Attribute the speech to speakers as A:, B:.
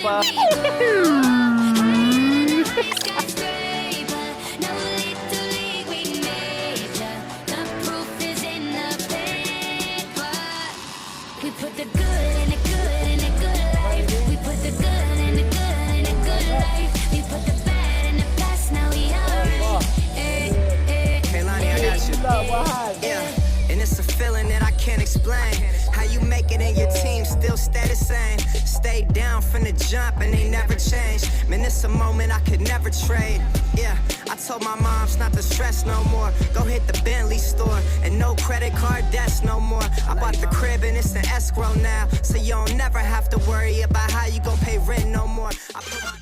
A: pa.
B: We put the good in the good in the good life. We put the good in the good in the good life. We put the bad in the past, now we alright.
C: Hey Lonnie, I got you. Yeah, and it's a feeling that I can't explain. How you make it and your team still stay the same. Stay down from the jump and they never change. Man, it's a moment I could never trade. Yeah, I told my moms not to stress no more. Go hit the Bentley store and no credit card debts no more. I bought the crib and it's an escrow now, so you don't never have to worry about how you gon' pay rent no more. I put my